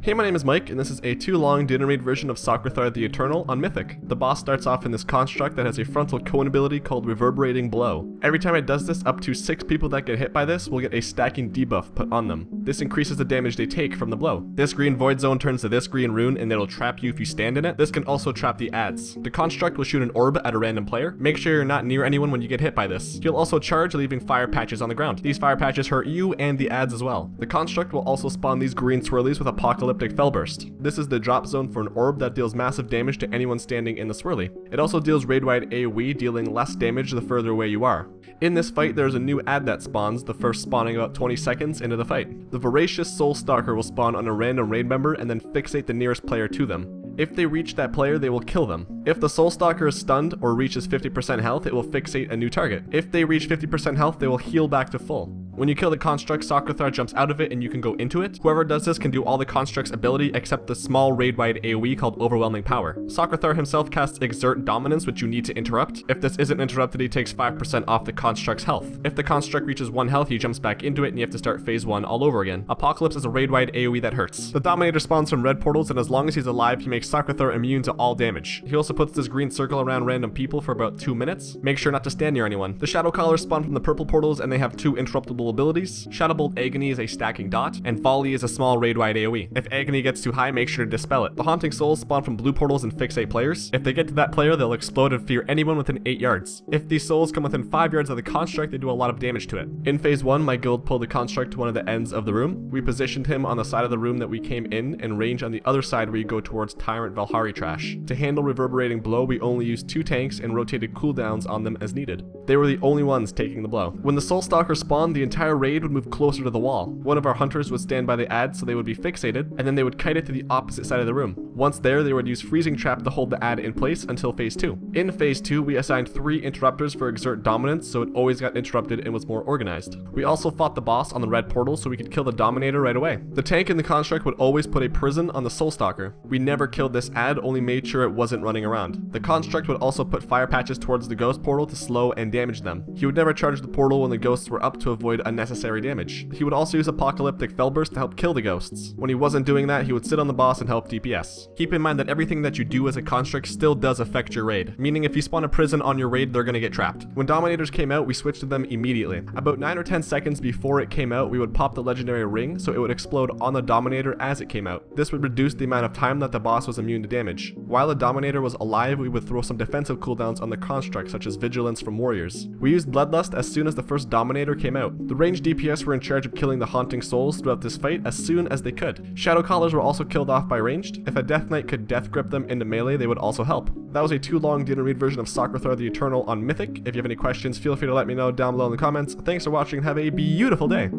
Hey, my name is Mike, and this is a too long didn't read version of Socrethar the Eternal on Mythic. The boss starts off in this construct that has a frontal cone ability called Reverberating Blow. Every time it does this, up to 6 people that get hit by this will get a stacking debuff put on them. This increases the damage they take from the blow. This green void zone turns to this green rune and it'll trap you if you stand in it. This can also trap the adds. The construct will shoot an orb at a random player. Make sure you're not near anyone when you get hit by this. You'll also charge, leaving fire patches on the ground. These fire patches hurt you and the adds as well. The construct will also spawn these green swirlies with apocalyptic fellburst. This is the drop zone for an orb that deals massive damage to anyone standing in the swirly. It also deals raid-wide AoE, dealing less damage the further away you are. In this fight, there's a new add that spawns, the first spawning about 20 seconds into the fight. The Voracious Soul Stalker will spawn on a random raid member and then fixate the nearest player to them. If they reach that player, they will kill them. If the Soul Stalker is stunned or reaches 50% health, it will fixate a new target. If they reach 50% health, they will heal back to full. When you kill the construct, Socrethar jumps out of it and you can go into it. Whoever does this can do all the construct's ability except the small raid-wide AoE called Overwhelming Power. Socrethar himself casts Exert Dominance, which you need to interrupt. If this isn't interrupted, he takes 5% off the construct's health. If the construct reaches 1 health, he jumps back into it and you have to start phase 1 all over again. Apocalypse is a raid-wide AoE that hurts. The Dominator spawns from red portals, and as long as he's alive, he makes Socrethar immune to all damage. He also puts this green circle around random people for about 2 minutes. Make sure not to stand near anyone. The Shadow Callers spawn from the purple portals and they have 2 interruptible abilities. Shadowbolt Agony is a stacking dot, and Volley is a small raid-wide AoE. If Agony gets too high, make sure to dispel it. The Haunting Souls spawn from blue portals and fixate players. If they get to that player, they'll explode and fear anyone within 8 yards. If these souls come within 5 yards of the construct, they do a lot of damage to it. In phase 1, my guild pulled the construct to one of the ends of the room. We positioned him on the side of the room that we came in, and range on the other side where you go towards Tyrant Valhari trash. To handle Reverberating Blow, we only used 2 tanks and rotated cooldowns on them as needed. They were the only ones taking the blow. When the Soul Stalker spawned, the entire raid would move closer to the wall. One of our hunters would stand by the ad so they would be fixated, and then they would kite it to the opposite side of the room. Once there, they would use Freezing Trap to hold the ad in place until phase 2. In phase 2, we assigned 3 interrupters for Exert Dominance, so it always got interrupted and was more organized. We also fought the boss on the red portal so we could kill the Dominator right away. The tank in the construct would always put a prison on the Soul Stalker. We never killed this ad, only made sure it wasn't running around. The construct would also put fire patches towards the ghost portal to slow and damage them. He would never charge the portal when the ghosts were up to avoid unnecessary damage. He would also use Apocalyptic Fellburst to help kill the ghosts. When he wasn't doing that, he would sit on the boss and help DPS. Keep in mind that everything that you do as a construct still does affect your raid, meaning if you spawn a prison on your raid, they're gonna get trapped. When Dominators came out, we switched to them immediately. About 9 or 10 seconds before it came out, we would pop the legendary ring so it would explode on the Dominator as it came out. This would reduce the amount of time that the boss was immune to damage. While the Dominator was alive, we would throw some defensive cooldowns on the construct, such as Vigilance from Warriors. We used Bloodlust as soon as the first Dominator came out. The ranged DPS were in charge of killing the Haunting Souls throughout this fight as soon as they could. Shadow Callers were also killed off by ranged. If a Death Knight could death grip them into melee, they would also help. That was a too long didn't read version of Socrethar the Eternal on Mythic. If you have any questions, feel free to let me know down below in the comments. Thanks for watching and have a beautiful day.